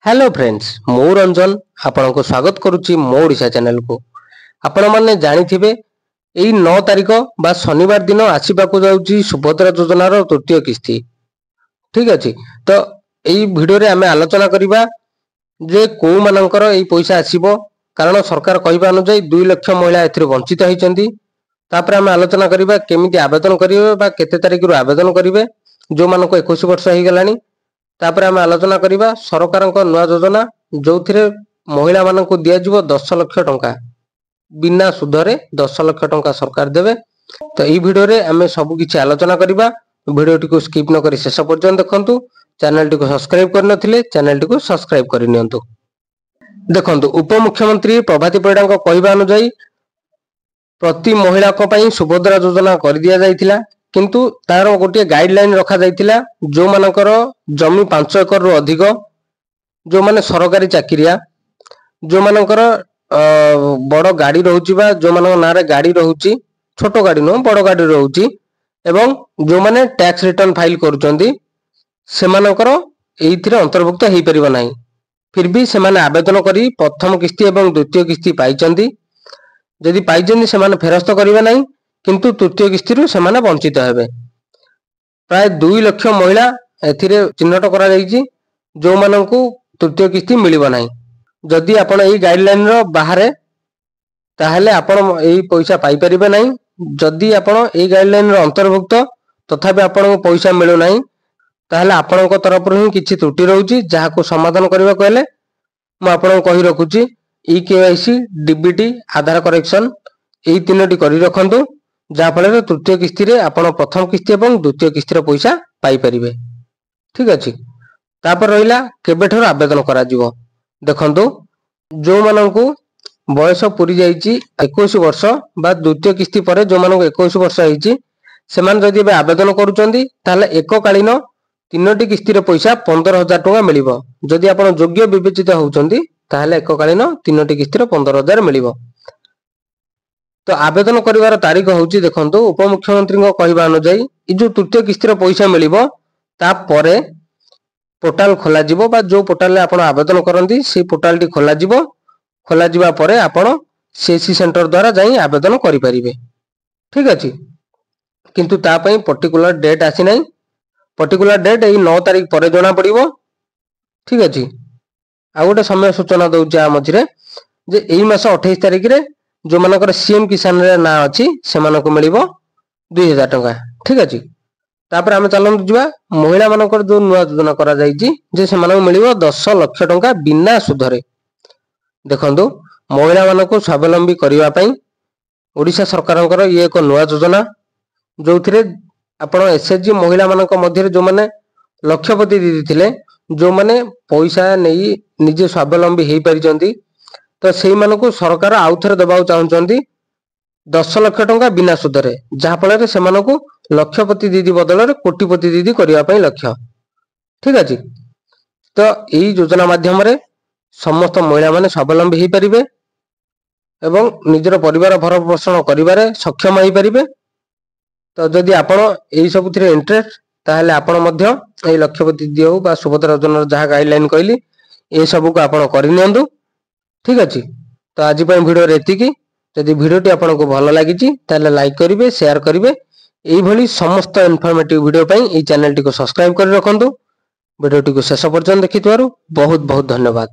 Hello friends मु रंजन आपण को स्वागत करुच्ची मो ओडिशा चैनल को। आपण माने जानिथिबे एई 9 तारिख बा शनिवार दिन आसीबाकू जाउची सुभद्रा योजनार तृतीय किस्ती। ठीक अछि, तो एई वीडियो रे हमें आलोचना करिबा जे को मानकर एई पैसा आसीबो, कारण सरकार कहिबा अनुसार 2 लाख महिला एथिरे वंचित होइचंदी। तापर हमें आलोचना करिबा केमिति आवेदन करिवे बा केते तारिख रु आवेदन करिवे जो मानको 21 वर्ष हो गलानी। तापर आम आलोचना करिबा सरकार नुआ योजना जो महिला मानक दिज्व 10 लाख टंका बिना सुधरे 10 लाख टंका सरकार देवे। तो यही वीडियो रे आम सब किछि आलोचना करिबा। वीडियो टी को स्किप न करी शेष पर्यंत देखंतु। चैनल टी को सब्सक्राइब करन थिले चैनल टी को सब्सक्राइब करि नियंतु। देखंतु उपमुख्यमंत्री प्रभाती परिडा को कहबा अनुसार प्रति महिला को पई सुभद्रा योजना कर दिया जाइथिला, किंतु तार गोटे गाइडलाइन रखा जाइथिला जो मानकर जमी 5 एकर रु अधिक, जो माने सरकारी चाकरिया, जो मानकर बड़ गाड़ी रहउची बा जो मानक नारे गाड़ी रहउची, छोट गाड़ी न बड़ गाड़ी रहउची, एवं जो माने टैक्स रिटर्न फाइल करूचंदी से मानकर एइथिरे अंतर्भुक्त हेइ परिबो नाही। फिर भी से माने आवेदन करी प्रथम किस्ती एवं द्वितीय किस्ती पाइचंदी। यदि पाइचंदी से माने फेरस्त करिवे नाही, किंतु तृतीय किस्ती रु से माने वंचित हेबे। प्राय 2 लाख महिला एथिरे चिन्हट करा जाइछि जो माननकु तृतीय किस्ती मिलिबो नाही। जदि आपण एई गाइडलाइन रो बाहरे ताहले आपण एई पैसा पाई परिबे नाही। जदि आपण एई गाइडलाइन रो अंतर्भुक्त तथापि आपण को पैसा मिलु नाही, ताहले आपण को तरफ रु ही किछि त्रुटि रहउछि जाहाको समाधान करबा कहले म आपण को कहि रखुछि ईकेवाईसी डीबीटी आधार करेक्शन एई तीनोटी करि रखंतु, जहा फल तृतीय किस्ती रे आपण प्रथम किस्ती एवं द्वितीय किस्ती रो पैसा पाई परिबे। ठीक अछि। तापर रहिला केबेठर आवेदन करा जिवो। देखंतु जो माननकु बयस पूरी जाइछि 21 वर्ष बा द्वितीय किस्ती परे जो माननकु 21 वर्ष आइछि सेमान जदि बे आवेदन करूचंदी ताले एककालीन तीनोटी किस्ती रो पैसा 15,000 टका मिलिबो। जदि आपण योग्य विवेचित होउचंदी ताले एककालीन तीनोटी किस्ती रो 15,000 मिलिबो। तो आवेदन करिवार तारीख होउची देखंतु उपमुख्यमंत्री को कहबा अनुसार ई जो तृतीय किस्ती रो पैसा मिलिबो ता परे पोर्टाल खोला जिवो बा जो पोर्टाल रे आपण आवेदन करंदी से पोर्टाल टी खोला जिवो। खोला जिवा परे आपण सीएससी सेंटर द्वारा जाई आवेदन करि परिबे। ठीक अछि, किंतु ता पई पर्टिकुलर डेट आसी नै। पर्टिकुलर डेट एई 9 तारिख परे जणा पड़िबो। ठीक अछि। आ गोटे समय सूचना दउची आ मझिरे जे एई मास 28 तारिख रे जो मानकर सीएम किसान रे ना अछि से मानको मिलिबो 2000 टका। ठीक अछि। तापर आमे चलंतु जिवा महिला मानकर जो नुआ योजना करा जाइछि जे से मानको मिलिबो 10 लाख टका बिना सुधरे। देखंतु महिला मानको स्वावलंबी करिवा पई ओडिशा सरकारनकर ये एक नुआ योजना जोथिरे आपण एसएचजी महिला मानक मध्य जो माने लक्षपति दीदी थिले जो माने पैसा नेई निजे स्वावलंबी हेई परिचंदी, तो सेई मानको सरकार आउथरे दबाउ चाहुचंदी 10 लाख टका बिना सुधरे, जहा फल से मानको लक्षपति दीदी बदल रे कोटिपति दीदी करिवा पई लक्ष्य। ठीक अछि। तो एई योजना माध्यम रे समस्त महिला माने स्वावलंबी हेई परिबे एवं निजर परिवार भरण पोषण करिवारे सक्षम हेई परिबे। तो जदि आपण एई सबुथिरे इंटरेस्ट ताहले आपण मध्य एई लक्षपति दीदी हो बा सुभद्रा योजना जहा गाइडलाइन कहली ए सब को आपण करि नियंतु। ठीक अछि। तो आज पई वीडियो रे एतिकी। यदि वीडियो टी आपन को भलो लागिछि ताले लाइक करिवे, शेयर करिवे। एई भली समस्त इन्फॉर्मेटिव वीडियो पई एई चैनल टी को सब्सक्राइब करि रखंतु। वीडियो टी को शेष पर्यंत देखिथवारु बहुत बहुत धन्यवाद।